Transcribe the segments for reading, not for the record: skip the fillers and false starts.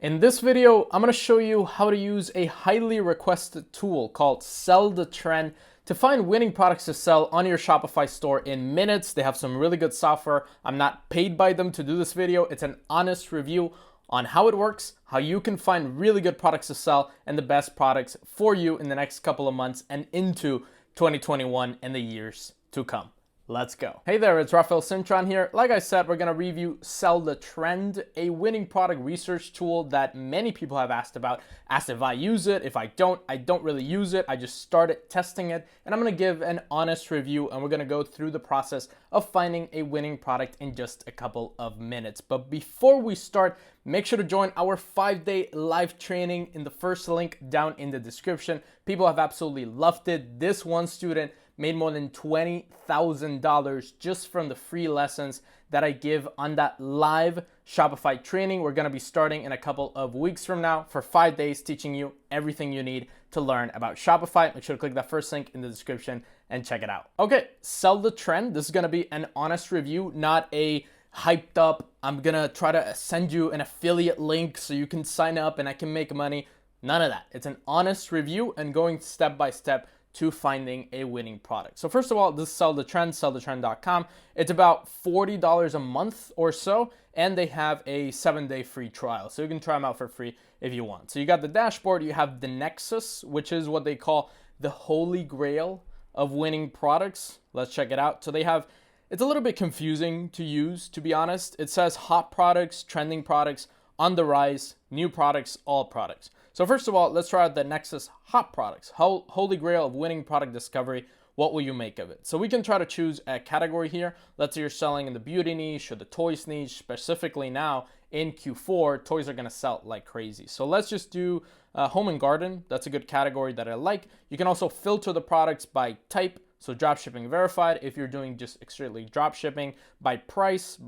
In this video, I'm going to show you how to use a highly requested tool called Sell the Trend to find winning products to sell on your Shopify store in minutes. They have some really good software. I'm not paid by them to do this video. It's an honest review on how it works, how you can find really good products to sell, and the best products for you in the next couple of months and into 2021 and the years to come. Let's go. Hey there, it's Rafael Cintron here. Like I said, we're gonna review Sell the Trend, a winning product research tool that many people have asked if I use it. If I don't really use it. I just started testing it, and I'm gonna give an honest review, and we're gonna go through the process of finding a winning product in just a couple of minutes. But before we start, make sure to join our 5-day live training in the first link down in the description. People have absolutely loved it. This one student made more than $20,000 just from the free lessons that I give on that live Shopify training. We're gonna be starting in a couple of weeks from now for 5 days, teaching you everything you need to learn about Shopify. Make sure to click that first link in the description and check it out. Okay, Sell the Trend. This is gonna be an honest review, not a hyped up, I'm gonna try to send you an affiliate link so you can sign up and I can make money. None of that. It's an honest review and going step by step to finding a winning product. So first of all, this is Sell the Trend, sellthetrend.com. It's about $40 a month or so, and they have a 7-day free trial. So you can try them out for free if you want. So you got the dashboard, you have the Nexus, which is what they call the holy grail of winning products. Let's check it out. So they have, it's a little bit confusing to use, to be honest. It says hot products, trending products, on the rise, new products, all products. So first of all, let's try out the Nexus hot products, holy grail of winning product discovery. What will you make of it? So we can try to choose a category here. Let's say you're selling in the beauty niche or the toys niche. Specifically now in Q4, toys are gonna sell like crazy. So let's just do home and garden. That's a good category that I like. You can also filter the products by type. So dropshipping verified if you're doing just strictly dropshipping, by price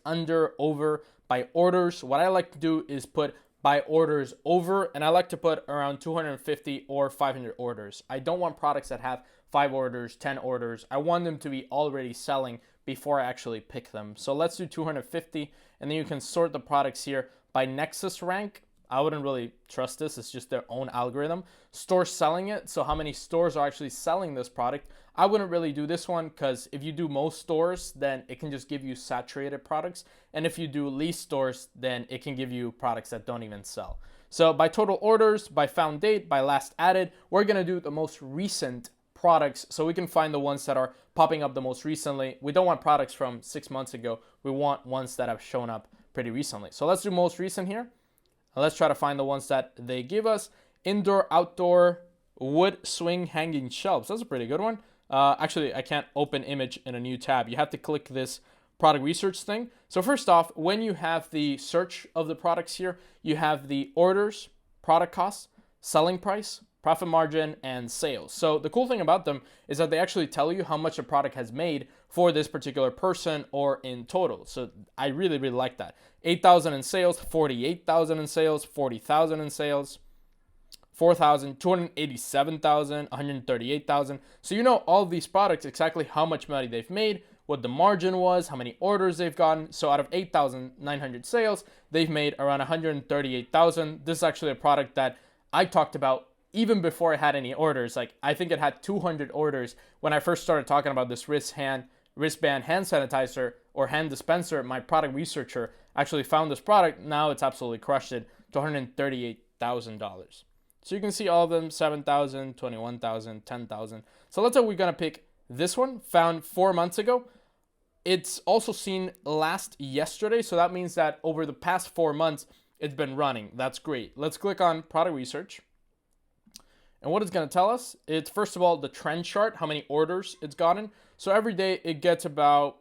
under, over, by orders. What I like to do is put by orders over, and I like to put around 250 or 500 orders. I don't want products that have 5 orders, 10 orders. I want them to be already selling before I actually pick them. So let's do 250, and then you can sort the products here by Nexus rank. I wouldn't really trust this. It's just their own algorithm. Stores selling it. So how many stores are actually selling this product? I wouldn't really do this one because if you do most stores, then it can just give you saturated products. And if you do least stores, then it can give you products that don't even sell. So by total orders, by found date, by last added, we're going to do the most recent products so we can find the ones that are popping up the most recently. We don't want products from 6 months ago. We want ones that have shown up pretty recently. So let's do most recent here. Let's try to find the ones that they give us. Indoor, outdoor, wood swing hanging shelves. That's a pretty good one. Actually, I can't open image in a new tab. You have to click this product research thing. So first off, when you have the search of the products here, you have the orders, product costs, selling price, profit margin, and sales. So the cool thing about them is that they actually tell you how much a product has made for this particular person or in total. So I really, really like that. 8,000 in sales, 48,000 in sales, 40,000 in sales, 4,000, 287,000, 138,000. So you know all of these products, exactly how much money they've made, what the margin was, how many orders they've gotten. So out of 8,900 sales, they've made around 138,000. This is actually a product that I talked about even before I had any orders. Like I think it had 200 orders when I first started talking about this wristband hand sanitizer or hand dispenser. My product researcher actually found this product. Now it's absolutely crushed it to $138,000. So you can see all of them, 7,000, 21,000, 10,000. So let's say we're gonna pick this one, found 4 months ago. It's also seen last yesterday. So that means that over the past 4 months, it's been running. That's great. Let's click on product research. And what it's going to tell us, it's first of all the trend chart, how many orders it's gotten. So every day it gets about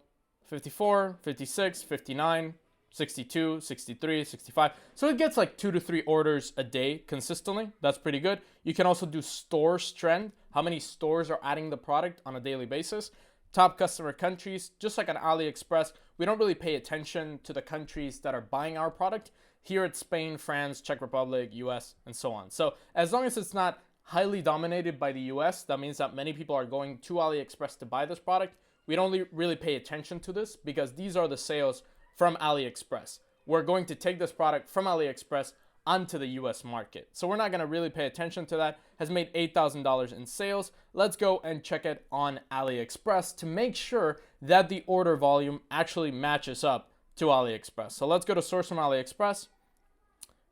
54, 56, 59, 62, 63, 65. So it gets like 2 to 3 orders a day consistently. That's pretty good. You can also do stores trend, how many stores are adding the product on a daily basis. Top customer countries, just like on AliExpress, we don't really pay attention to the countries that are buying our product. Here it's Spain, France, Czech Republic, US, and so on. So as long as it's not highly dominated by the US, that means that many people are going to AliExpress to buy this product. We don't really pay attention to this because these are the sales from AliExpress. We're going to take this product from AliExpress, onto the US market. So we're not going to really pay attention to that. Has made $8,000 in sales. Let's go and check it on AliExpress to make sure that the order volume actually matches up to AliExpress. So let's go to source from AliExpress.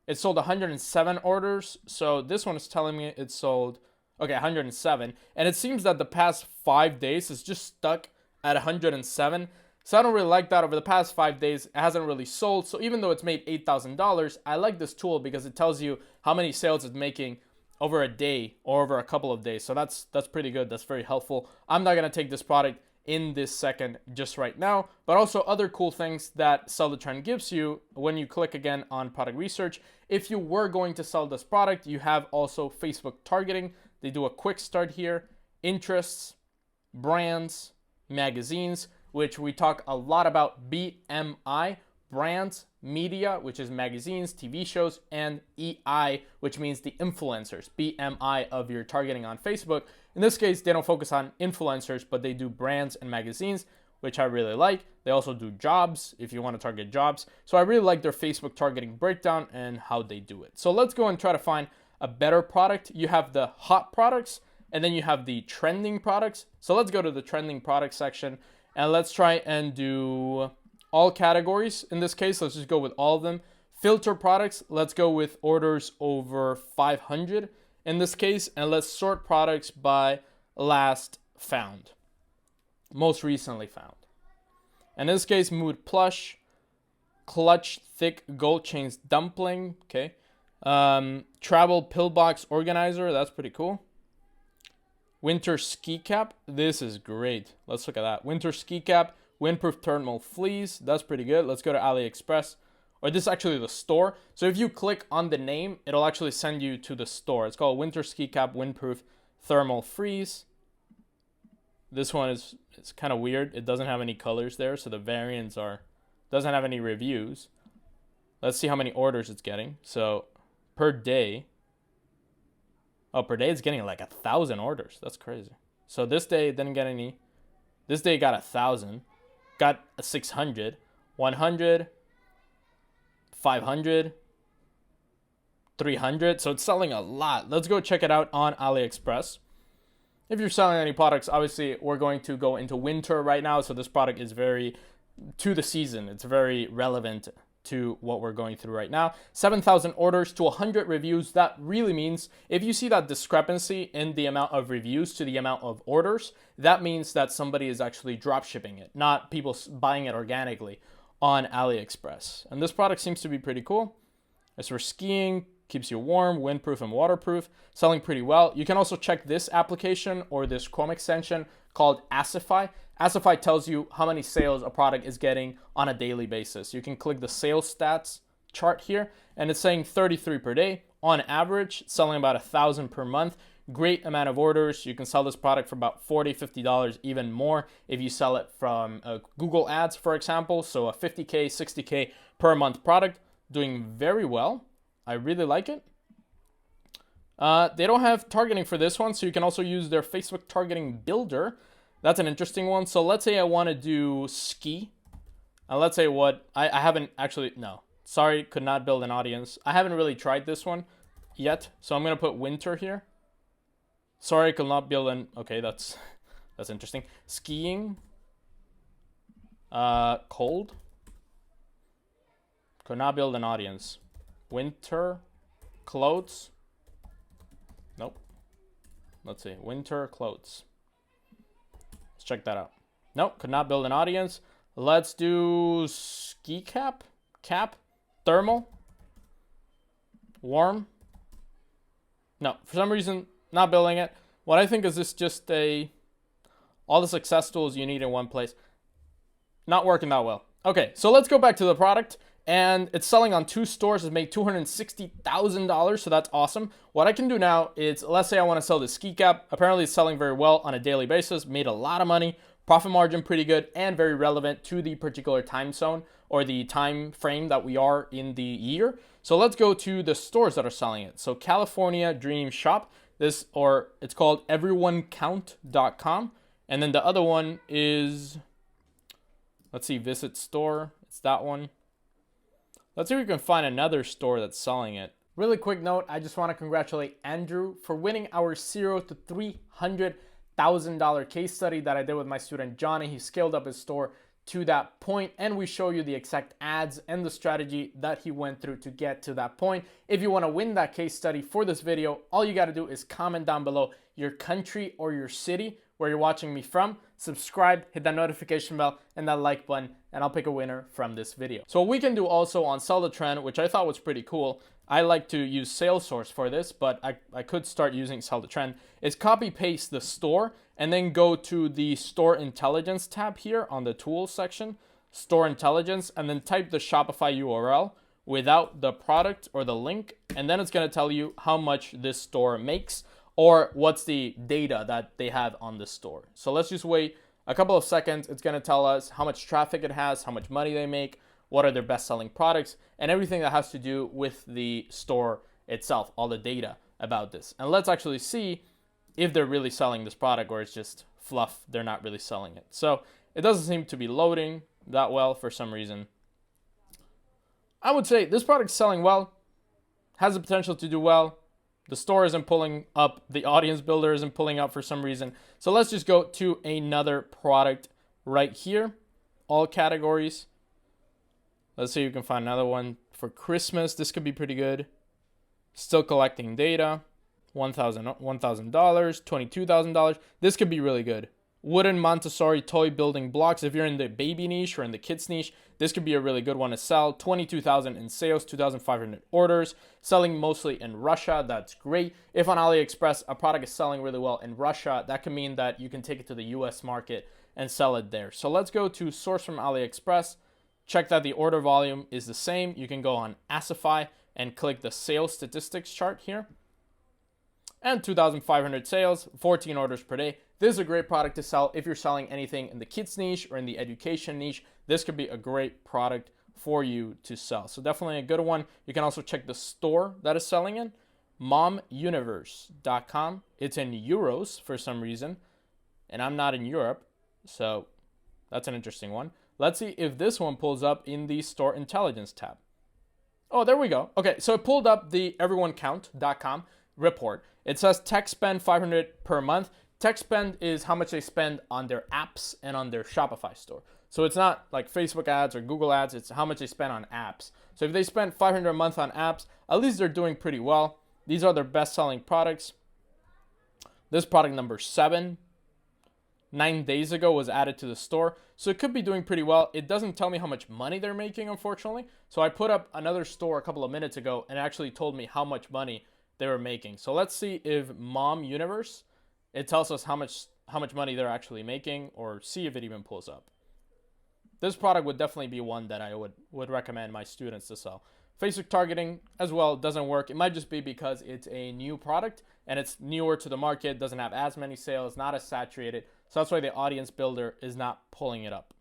It sold 107 orders. So this one is telling me it sold, okay, 107. And it seems that the past 5 days is just stuck at 107. So I don't really like that. Over the past 5 days, it hasn't really sold. So even though it's made $8,000, I like this tool because it tells you how many sales it's making over a day or over a couple of days. So that's pretty good. That's very helpful. I'm not going to take this product in this second just right now, but also other cool things that Sell the Trend gives you when you click again on product research. If you were going to sell this product, you have also Facebook targeting. They do a quick start here, interests, brands, magazines, which we talk a lot about. BMI, brands, media, which is magazines, TV shows, and EI, which means the influencers, BMI of your targeting on Facebook. In this case, they don't focus on influencers, but they do brands and magazines, which I really like. They also do jobs if you want to target jobs. So I really like their Facebook targeting breakdown and how they do it. So let's go and try to find a better product. You have the hot products, and then you have the trending products. So let's go to the trending product section. And let's try and do all categories. In this case, let's just go with all of them. Filter products, let's go with orders over 500 in this case. And let's sort products by last found, most recently found. In this case, mood plush, clutch thick gold chains dumpling. Okay. Travel pillbox organizer, that's pretty cool. Winter ski cap, this is great. Let's look at that. Winter ski cap, windproof thermal fleece, that's pretty good. Let's go to AliExpress, or this is actually the store. So if you click on the name, it'll actually send you to the store. It's called Winter ski cap, windproof thermal fleece. This one is, it's kind of weird. It doesn't have any colors there, so the variants doesn't have any reviews. Let's see how many orders it's getting. So per day, per day it's getting like 1,000 orders. That's crazy. So this day didn't get any. This day got 1,000, got 600, 100, 500, 300. So it's selling a lot. Let's go check it out on AliExpress. If you're selling any products, obviously we're going to go into winter right now. So this product is very to the season. It's very relevant to what we're going through right now. 7,000 orders to 100 reviews. That really means if you see that discrepancy in the amount of reviews to the amount of orders, that means that somebody is actually drop shipping it, not people buying it organically on AliExpress. And this product seems to be pretty cool. It's for skiing, keeps you warm, windproof and waterproof, selling pretty well. You can also check this application or this Chrome extension called Asify. Asify tells you how many sales a product is getting on a daily basis. You can click the sales stats chart here, and it's saying 33 per day. On average, selling about 1,000 per month. Great amount of orders. You can sell this product for about $40, $50, even more if you sell it from Google Ads, for example. So a 50K, 60K per month product, doing very well. I really like it. They don't have targeting for this one, so you can also use their Facebook targeting builder. That's an interesting one. So let's say I want to do ski. And let's say I haven't actually, no, sorry, could not build an audience. I haven't really tried this one yet. So I'm going to put winter here. Sorry, could not build an, okay, that's interesting. Skiing, cold, could not build an audience. Winter, clothes, nope. Let's see, winter clothes. Let's check that out. Nope, could not build an audience. Let's do ski cap, thermal, warm. No, for some reason, not building it. What I think is this just all the success tools you need in one place. Not working that well. Okay, so let's go back to the product. And it's selling on 2 stores. It's made $260,000, so that's awesome. What I can do now is, let's say I want to sell this ski cap. Apparently it's selling very well on a daily basis, made a lot of money, profit margin pretty good, and very relevant to the particular time zone or the time frame that we are in the year. So let's go to the stores that are selling it. So California Dream Shop, it's called everyonecount.com. And then the other one is, let's see, Visit Store. It's that one. Let's see if we can find another store that's selling it. Really quick note, I just want to congratulate Andrew for winning our $0 to $300,000 case study that I did with my student Johnny. He scaled up his store to that point, and we show you the exact ads and the strategy that he went through to get to that point. If you want to win that case study for this video, all you got to do is comment down below your country or your city where you're watching me from, subscribe, hit that notification bell and that like button, and I'll pick a winner from this video. So what we can do also on Sell the Trend, which I thought was pretty cool, I like to use Salesforce for this, but I could start using Sell the Trend, is copy paste the store and then go to the Store Intelligence tab here on the Tools section, Store Intelligence, and then type the Shopify URL without the product or the link, and then it's going to tell you how much this store makes or what's the data that they have on the store. So let's just wait a couple of seconds. It's going to tell us how much traffic it has, how much money they make, what are their best-selling products, and everything that has to do with the store itself, all the data about this. And let's actually see if they're really selling this product or it's just fluff, they're not really selling it. So it doesn't seem to be loading that well for some reason. I would say this product's selling well, has the potential to do well. The store isn't pulling up, the audience builder isn't pulling up for some reason. So let's just go to another product right here, all categories. Let's see if you can find another one for Christmas. This could be pretty good. Still collecting data. $1,000, $22,000. This could be really good. Wooden Montessori toy building blocks. If you're in the baby niche or in the kids niche, this could be a really good one to sell. 22,000 in sales, 2,500 orders. Selling mostly in Russia. That's great. If on AliExpress a product is selling really well in Russia, that could mean that you can take it to the US market and sell it there. So let's go to source from AliExpress. Check that the order volume is the same. You can go on Asify and click the sales statistics chart here. And 2,500 sales, 14 orders per day. This is a great product to sell if you're selling anything in the kids niche or in the education niche. This could be a great product for you to sell. So definitely a good one. You can also check the store that is selling in, momuniverse.com. It's in euros for some reason, and I'm not in Europe, so that's an interesting one. Let's see if this one pulls up in the Store Intelligence tab. Oh, there we go. Okay, so it pulled up the everyonecount.com report. It says tech spend 500 per month. Tech spend is how much they spend on their apps and on their Shopify store. So it's not like Facebook ads or Google ads, it's how much they spend on apps. So if they spend 500 a month on apps, at least they're doing pretty well. These are their best selling products. This product number 7, 9 days ago was added to the store. So it could be doing pretty well. It doesn't tell me how much money they're making, unfortunately. So I put up another store a couple of minutes ago and it actually told me how much money they were making. So let's see if Mom Universe, it tells us how much money they're actually making, or see if it even pulls up. This product would definitely be one that I would recommend my students to sell. Facebook targeting as well doesn't work. It might just be because it's a new product and it's newer to the market, doesn't have as many sales, not as saturated. So that's why the audience builder is not pulling it up.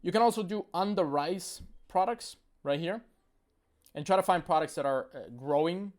You can also do on the rise products right here and try to find products that are growing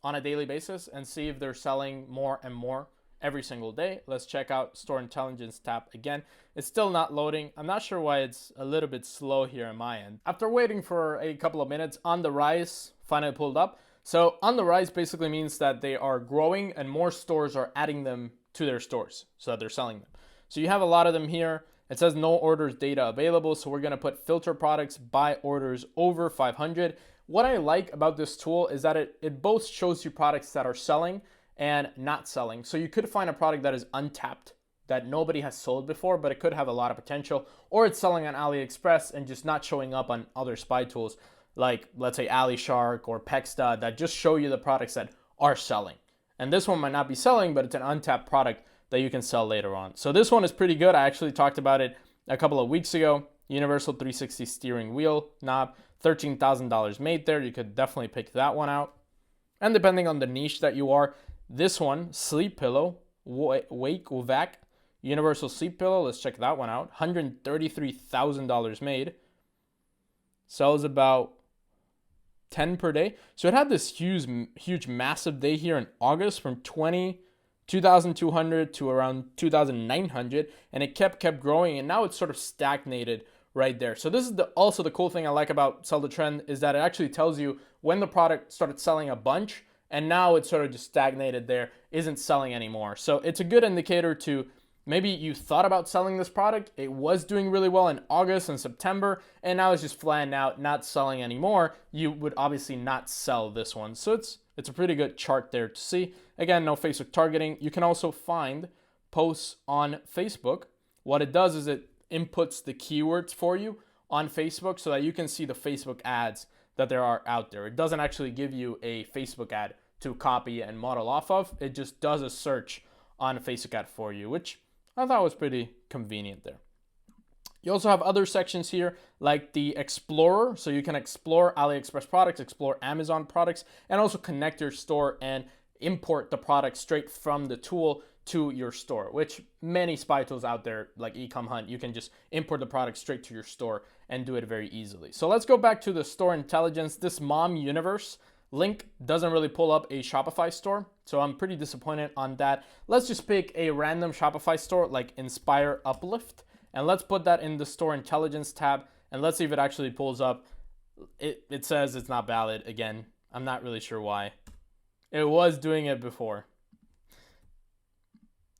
on a daily basis and see if they're selling more and more every single day. Let's check out Store Intelligence tab again. It's still not loading. I'm not sure why it's a little bit slow here on my end. After waiting for a couple of minutes, On the Rise finally pulled up. So On the Rise basically means that they are growing and more stores are adding them to their stores so that they're selling them. So you have a lot of them here. It says no orders data available. So we're going to put filter products by orders over 500. What I like about this tool is that it both shows you products that are selling and not selling. So you could find a product that is untapped, that nobody has sold before, but it could have a lot of potential, or it's selling on AliExpress and just not showing up on other spy tools like, let's say, AliShark or Pexta, that just show you the products that are selling. And this one might not be selling, but it's an untapped product that you can sell later on. So this one is pretty good. I actually talked about it a couple of weeks ago. Universal 360 steering wheel knob, $13,000 made there. You could definitely pick that one out. And depending on the niche that you are, this one, Sleep Pillow, Wake Vac, Universal Sleep Pillow, let's check that one out. $133,000 made. Sells about 10 per day. So it had this huge, massive day here in August from 2,200 to around 2,900, and it kept growing, and now it's sort of stagnated right there. So this is also the cool thing I like about Sell the Trend is that it actually tells you when the product started selling a bunch and now it's sort of just stagnated there, isn't selling anymore. So it's a good indicator to maybe you thought about selling this product, it was doing really well in August and September, and now it's just flattened out, not selling anymore. You would obviously not sell this one. So it's a pretty good chart there to see. Again, no Facebook targeting. You can also find posts on Facebook. What it does is it inputs the keywords for you on Facebook so that you can see the Facebook ads that there are out there. It doesn't actually give you a Facebook ad to copy and model off of. It just does a search on a Facebook ad for you, which I thought was pretty convenient there. You also have other sections here like the Explorer. So you can explore AliExpress products, explore Amazon products, and also connect your store and import the product straight from the tool to your store, which many spy tools out there like Ecom Hunt, you can just import the product straight to your store and do it very easily. So let's go back to the store intelligence. This Mom Universe link doesn't really pull up a Shopify store, so I'm pretty disappointed on that. Let's just pick a random Shopify store like Inspire Uplift, and let's put that in the store intelligence tab, and let's see if it actually pulls up. It says it's not valid again. I'm not really sure why. It was doing it before.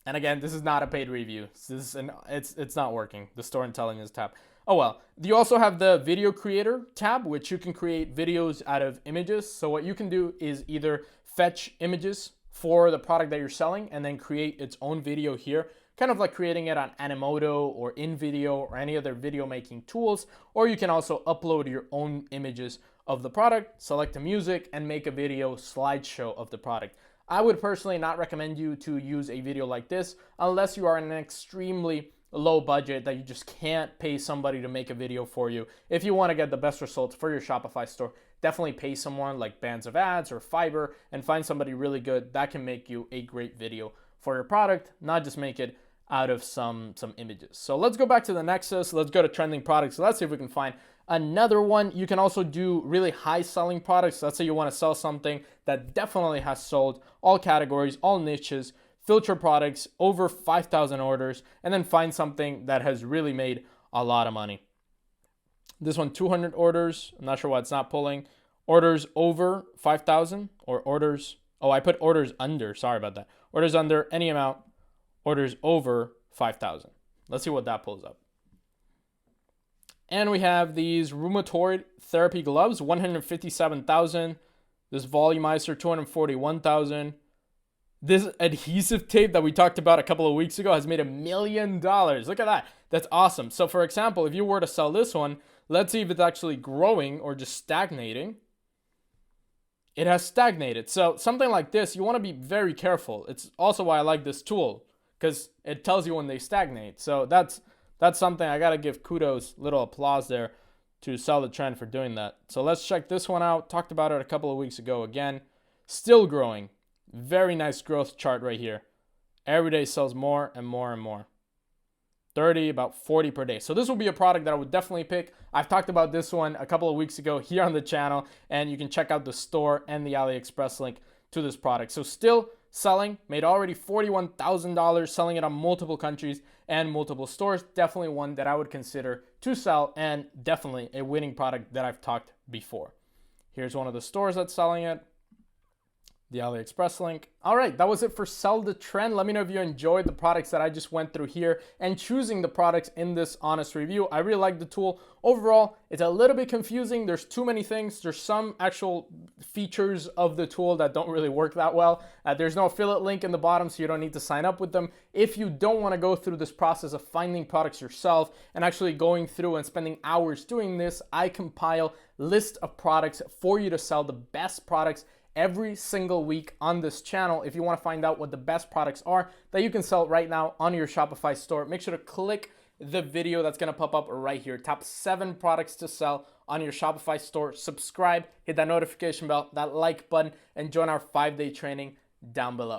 And again, this is not a paid review. It's not working, the store intelligence tab. Oh well. You also have the video creator tab, which you can create videos out of images. So what you can do is either fetch images for the product that you're selling and then create its own video here, kind of like creating it on Animoto or InVideo or any other video making tools. Or you can also upload your own images of the product, select the music, and make a video slideshow of the product. I would personally not recommend you to use a video like this unless you are in an extremely low budget that you just can't pay somebody to make a video for you. If you want to get the best results for your Shopify store, definitely pay someone like Bands of Ads or Fiverr and find somebody really good that can make you a great video for your product, not just make it out of some images. So let's go back to the Nexus. Let's go to trending products. Let's see if we can find another one. You can also do really high selling products. Let's say you want to sell something that definitely has sold all categories, all niches, filter products, over 5,000 orders, and then find something that has really made a lot of money. This one, 200 orders. I'm not sure why it's not pulling. Orders over 5,000 or orders. Oh, I put orders under. Sorry about that. Orders under any amount. Orders over 5,000. Let's see what that pulls up. And we have these rheumatoid therapy gloves, 157,000. This volumizer, 241,000. This adhesive tape that we talked about a couple of weeks ago has made $1 million. Look at that. That's awesome. So for example, if you were to sell this one, let's see if it's actually growing or just stagnating. It has stagnated. So something like this, you want to be very careful. It's also why I like this tool because it tells you when they stagnate. So that's something I got to give kudos, little applause there to Sell the Trend for doing that. So let's check this one out. Talked about it a couple of weeks ago again. Still growing. Very nice growth chart right here. Every day sells more and more and more. 30, about 40 per day. So this will be a product that I would definitely pick. I've talked about this one a couple of weeks ago here on the channel, and you can check out the store and the AliExpress link to this product. So still selling, made already $41,000, selling it on multiple countries and multiple stores. Definitely one that I would consider to sell and definitely a winning product that I've talked before. Here's one of the stores that's selling it. The AliExpress link. All right, that was it for Sell the Trend. Let me know if you enjoyed the products that I just went through here and choosing the products in this honest review. I really like the tool. Overall, it's a little bit confusing. There's too many things. There's some actual features of the tool that don't really work that well. There's no affiliate link in the bottom, so you don't need to sign up with them. If you don't want to go through this process of finding products yourself and actually going through and spending hours doing this, I compile list of products for you to sell, the best products every single week on this channel. If you want to find out what the best products are that you can sell right now on your Shopify store, make sure to click the video that's going to pop up right here. Top 7 products to sell on your Shopify store. Subscribe, hit that notification bell, that like button, and join our 5-day training down below.